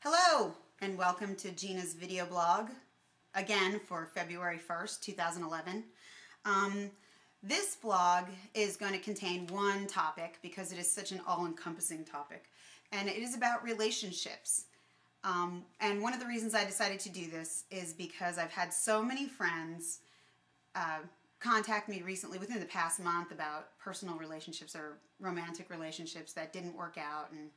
Hello and welcome to Gina's video blog, again for February 1st, 2011. This blog is going to contain one topic because it is such an all-encompassing topic, and it is about relationships. And one of the reasons I decided to do this is because I've had so many friends contact me recently within the past month about personal relationships or romantic relationships that didn't work out, and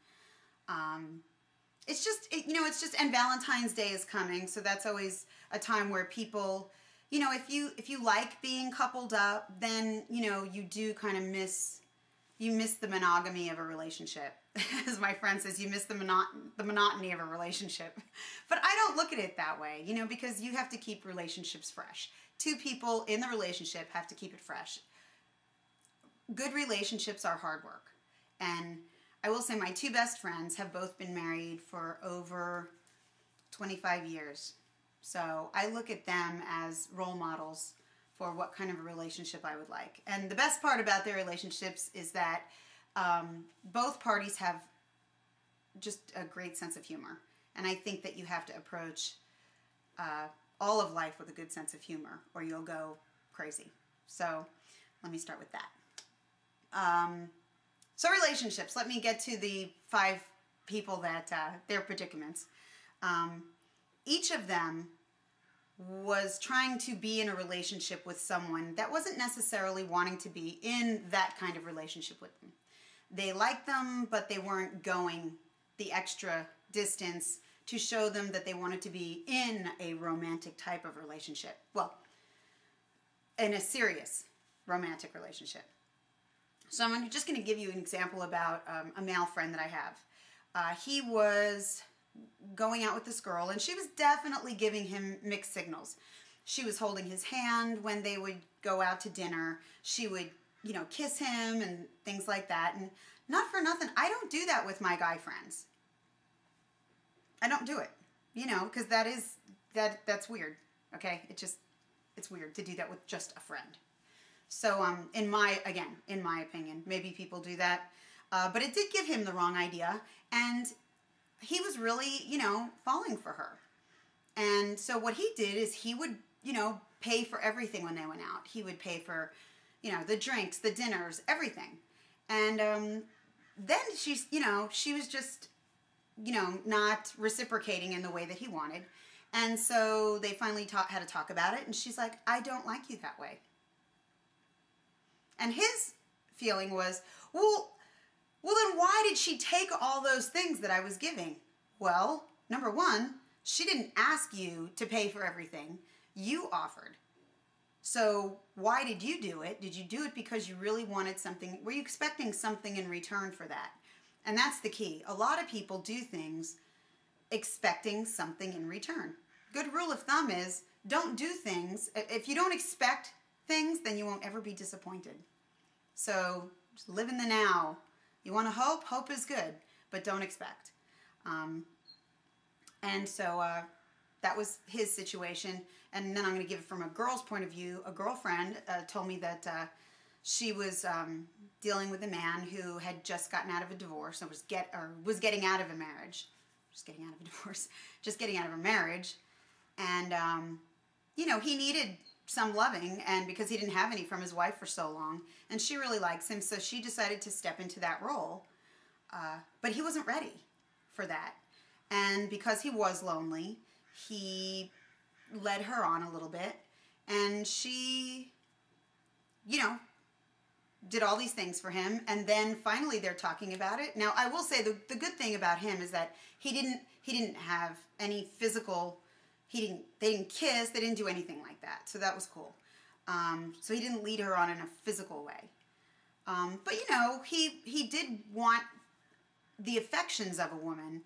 and Valentine's Day is coming, so that's always a time where people, if you like being coupled up, then, you do kind of miss the monogamy of a relationship. As my friend says, you miss the monotony of a relationship. But I don't look at it that way, because you have to keep relationships fresh. Two people in the relationship have to keep it fresh. Good relationships are hard work. And I will say my two best friends have both been married for over 25 years. So I look at them as role models for what kind of a relationship I would like. And the best part about their relationships is that both parties have just a great sense of humor. And I think that you have to approach all of life with a good sense of humor or you'll go crazy. So let me start with that. So relationships, let me get to the 5 people that, their predicaments. Each of them was trying to be in a relationship with someone that wasn't necessarily wanting to be in that kind of relationship with them. They liked them, but they weren't going the extra distance to show them that they wanted to be in a romantic type of relationship. Well, in a serious romantic relationship. So I'm just going to give you an example about a male friend that I have. He was going out with this girl, and she was definitely giving him mixed signals. She was holding his hand when they would go out to dinner. She would, kiss him and things like that. And not for nothing, I don't do that with my guy friends. I don't do it, because that's weird. Okay, it's weird to do that with just a friend. So, in my opinion, maybe people do that, but it did give him the wrong idea, and he was really, falling for her. And so what he did is he would, pay for everything when they went out. He would pay for, the drinks, the dinners, everything. And then she was just, not reciprocating in the way that he wanted. And so they finally had to talk about it, and she's like, I don't like you that way. And his feeling was, well, then why did she take all those things that I was giving? Well, number one, she didn't ask you to pay for everything. You offered. So why did you do it? Did you do it because you really wanted something? Were you expecting something in return for that? And that's the key. A lot of people do things expecting something in return. Good rule of thumb is don't do things. If you don't expect things, then you won't ever be disappointed. So just live in the now. You want to hope? Hope is good, but don't expect. And so that was his situation. And then I'm going to give it from a girl's point of view. A girlfriend told me that she was dealing with a man who had just gotten out of a divorce and was getting out of a marriage. Just getting out of a divorce. Just getting out of a marriage. And, he needed some loving, and because he didn't have any from his wife for so long, and she really likes him, so she decided to step into that role, but he wasn't ready for that. And because he was lonely, he led her on a little bit, and she, did all these things for him, and then finally they're talking about it. Now, I will say the good thing about him is that he didn't have any physical. They didn't kiss, they didn't do anything like that. So that was cool. So he didn't lead her on in a physical way. But he did want the affections of a woman,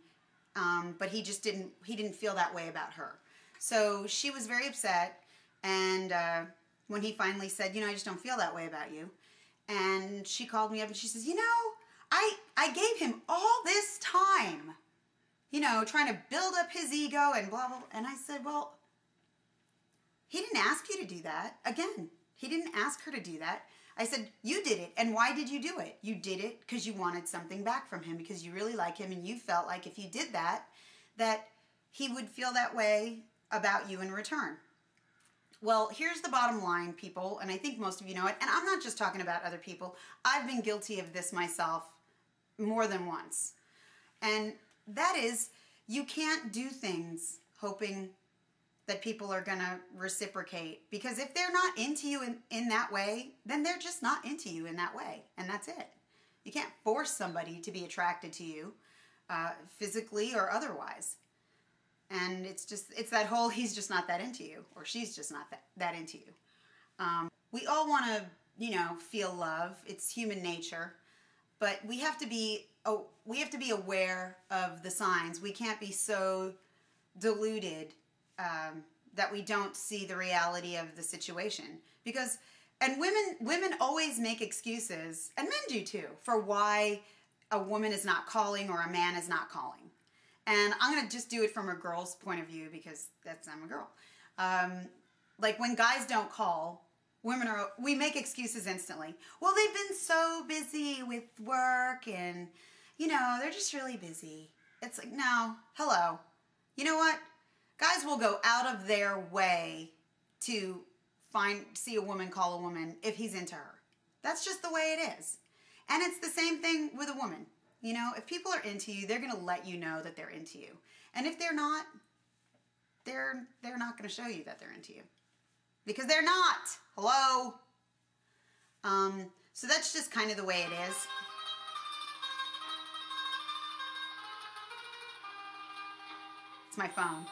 but he didn't feel that way about her. So she was very upset, and when he finally said, I just don't feel that way about you. And she called me up and she says, I gave him all this time, trying to build up his ego and blah, blah, blah. And I said, well, he didn't ask you to do that. Again, he didn't ask her to do that. I said, you did it. And why did you do it? You did it because you wanted something back from him, because you really like him, and you felt like if you did that, that he would feel that way about you in return. Well, here's the bottom line, people, and I think most of you know it, and I'm not just talking about other people. I've been guilty of this myself more than once. And that is, you can't do things hoping that people are going to reciprocate. Because if they're not into you in that way, then they're just not into you in that way. And that's it. You can't force somebody to be attracted to you, physically or otherwise. And it's that whole, he's just not that into you, or she's just not that into you. We all want to, feel love. It's human nature. But we have to be aware of the signs. We can't be so deluded that we don't see the reality of the situation. And women always make excuses, and men do too, for why a woman is not calling or a man is not calling. And I'm going to just do it from a girl's point of view because I'm a girl. Like when guys don't call, we make excuses instantly. Well, they've been so busy with work and, they're just really busy. It's like, no, hello. You know what? Guys will go out of their way to see a woman call a woman if he's into her. That's just the way it is. And it's the same thing with a woman. If people are into you, they're going to let you know that they're into you. And if they're not, they're not going to show you that they're into you. Because they're not. Hello? So that's just kind of the way it is. It's my phone.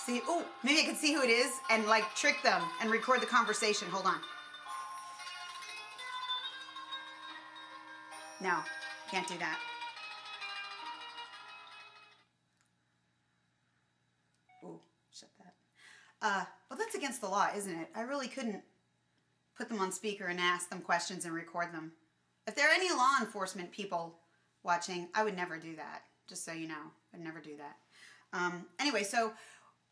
See, oh, maybe I can see who it is and trick them and record the conversation. Hold on. No, can't do that. Ooh, shut that. Well, that's against the law, isn't it? I really couldn't put them on speaker and ask them questions and record them. If there are any law enforcement people watching, I would never do that. Just so you know, I'd never do that. Anyway, so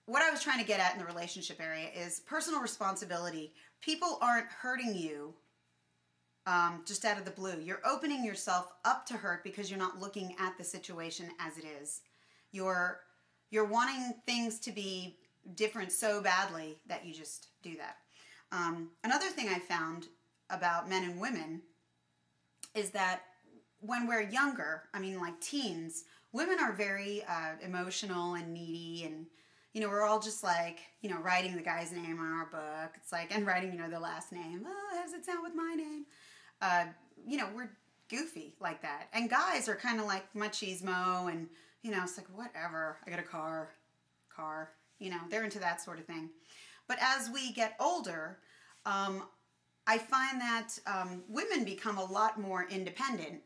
what I was trying to get at in the relationship area is personal responsibility. People aren't hurting you just out of the blue. You're opening yourself up to hurt because you're not looking at the situation as it is. You're wanting things to be different so badly that you just do that. Another thing I found about men and women is that when we're younger, like teens, women are very emotional and needy, and we're all just writing the guy's name on our book. It's and writing, the last name. Oh, how does it sound with my name? We're goofy like that. And guys are kind of like machismo and, it's whatever. I got a car, they're into that sort of thing. But as we get older, I find that women become a lot more independent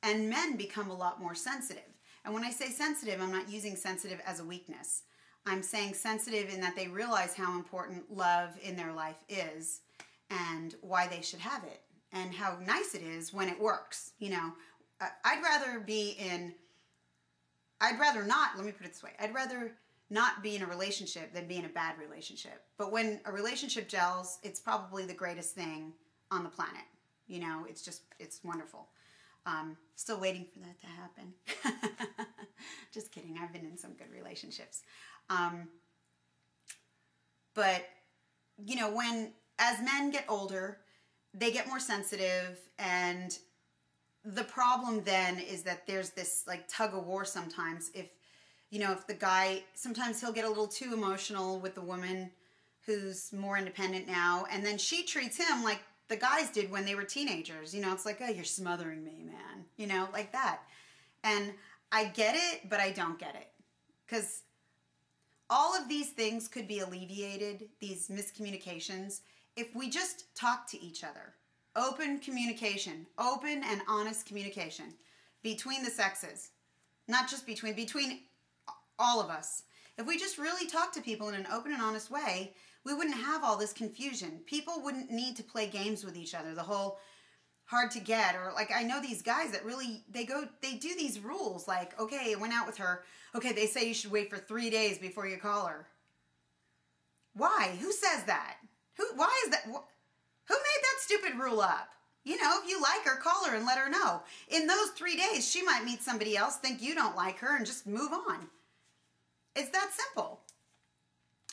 and men become a lot more sensitive. And when I say sensitive, I'm not using sensitive as a weakness. I'm saying sensitive in that they realize how important love in their life is and why they should have it and how nice it is when it works. I'd rather not, let me put it this way, I'd rather not be in a relationship than be in a bad relationship. But when a relationship gels, it's probably the greatest thing on the planet. It's wonderful. Still waiting for that to happen. Just kidding. I've been in some good relationships. But, as men get older, they get more sensitive, and the problem then is that there's this tug of war sometimes. If the guy, sometimes he'll get a little too emotional with the woman who's more independent now, and then she treats him like the guys did when they were teenagers. It's oh, you're smothering me, man. Like that. And I get it, but I don't get it. Because all of these things could be alleviated, these miscommunications, if we just talk to each other. Open communication, open and honest communication between the sexes. Not just between all of us. If we just really talk to people in an open and honest way, we wouldn't have all this confusion. People wouldn't need to play games with each other. The whole hard to get, or I know these guys that really, they do these rules okay, I went out with her. Okay, they say you should wait for 3 days before you call her. Why? Who says that? Why is that? Who made that stupid rule up? You know, if you like her, call her and let her know. In those 3 days, she might meet somebody else, think you don't like her, and just move on. It's that simple.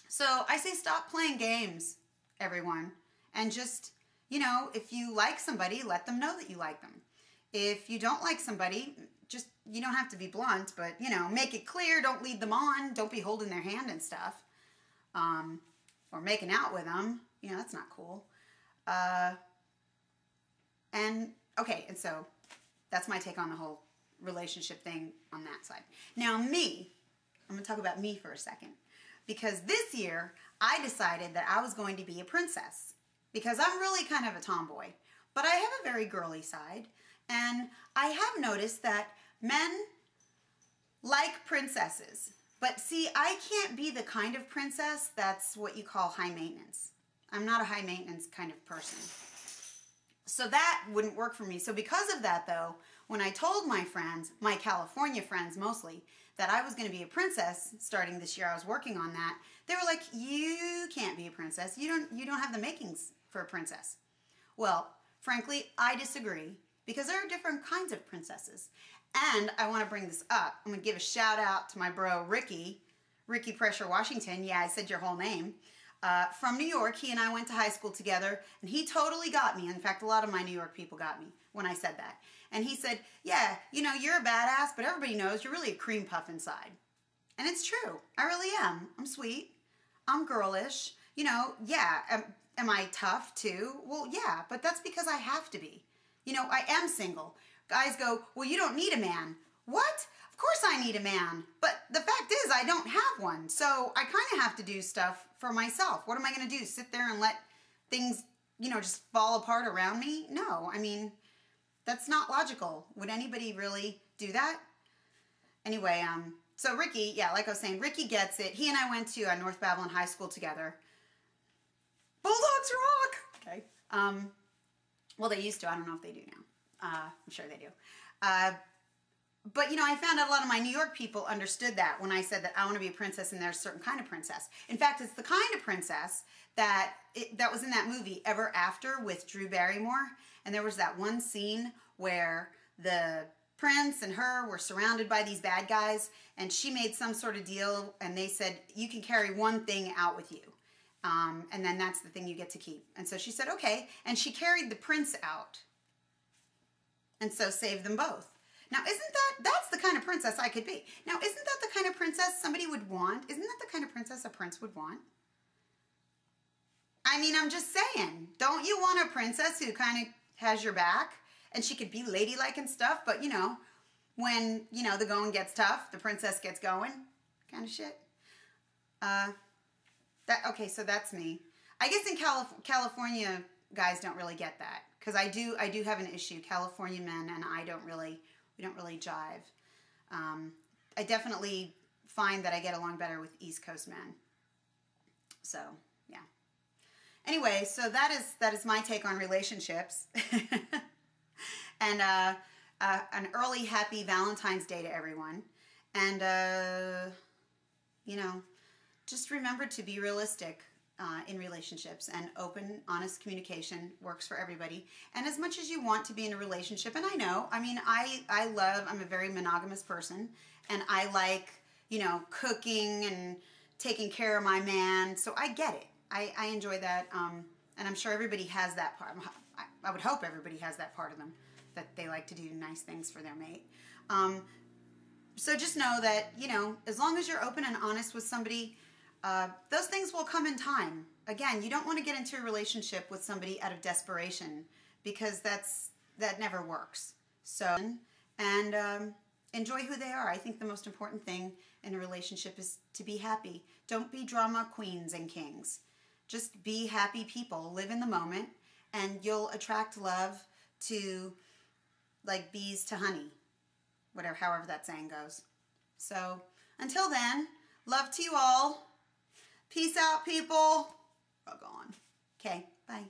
So I say stop playing games, everyone. And just, you know, if you like somebody, let them know that you like them. If you don't like somebody, just, you don't have to be blunt, but, you know, make it clear. Don't lead them on. Don't be holding their hand and stuff. Or making out with them. You know, that's not cool. And so that's my take on the whole relationship thing on that side. Now me, I'm going to talk about me for a second. Because this year, I decided that I was going to be a princess. Because I'm really kind of a tomboy. But I have a very girly side. And I have noticed that men like princesses. But see, I can't be the kind of princess that's what you call high maintenance. I'm not a high maintenance kind of person. So that wouldn't work for me. So because of that, though, when I told my friends, my California friends mostly, that I was going to be a princess starting this year, I was working on that, they were like, you can't be a princess. You don't have the makings for a princess. Well, frankly, I disagree because there are different kinds of princesses. And I want to bring this up. I'm going to give a shout out to my bro, Ricky Pressure Washington. Yeah, I said your whole name. From New York. He and I went to high school together, and he totally got me. In fact, a lot of my New York people got me when I said that. And he said, yeah, you know, you're a badass, but everybody knows you're really a cream puff inside. And it's true. I really am. I'm sweet. I'm girlish. You know, yeah. Am I tough too? Well, yeah, but that's because I have to be. You know, I am single. Guys go, well, you don't need a man. What? Of course I need a man. But the fact is I don't have one. So I kind of have to do stuff for myself. What am I going to do? Sit there and let things, you know, just fall apart around me? No, I mean, that's not logical. Would anybody really do that? Anyway, so Ricky, yeah, like I was saying, Ricky gets it. He and I went to North Babylon High School together. Bulldogs rock! Okay. Well, they used to. I don't know if they do now. I'm sure they do. But, you know, I found out a lot of my New York people understood that when I said that I want to be a princess and there's a certain kind of princess. In fact, it's the kind of princess that was in that movie Ever After with Drew Barrymore. And there was that one scene where the prince and her were surrounded by these bad guys, and she made some sort of deal, and they said, you can carry one thing out with you. And then that's the thing you get to keep. And so she said, okay. And she carried the prince out. And so saved them both. Now, that's the kind of princess I could be. Now, isn't that the kind of princess somebody would want? Isn't that the kind of princess a prince would want? I mean, I'm just saying, don't you want a princess who kind of has your back? And she could be ladylike and stuff, but, you know, when, you know, the going gets tough, the princess gets going kind of shit. Okay, so that's me. I guess in California, guys don't really get that. Because I do have an issue. California men and I we don't really jive. I definitely find that I get along better with East Coast men. So, yeah. Anyway, so that is my take on relationships. And an early happy Valentine's Day to everyone. And, you know, just remember to be realistic in relationships, and open, honest communication works for everybody. And as much as you want to be in a relationship, and I know, I mean, I'm a very monogamous person, and I like, you know, cooking and taking care of my man, so I get it. I enjoy that, and I'm sure everybody has that part. I would hope everybody has that part of them, that they like to do nice things for their mate. So just know that, you know, as long as you're open and honest with somebody, those things will come in time. Again, you don't want to get into a relationship with somebody out of desperation, because that never works. So, and enjoy who they are. I think the most important thing in a relationship is to be happy. Don't be drama queens and kings. Just be happy people. Live in the moment, and you'll attract love to, like bees to honey. However that saying goes. So, until then, love to you all. Peace out, people. Oh, go on. Okay, bye.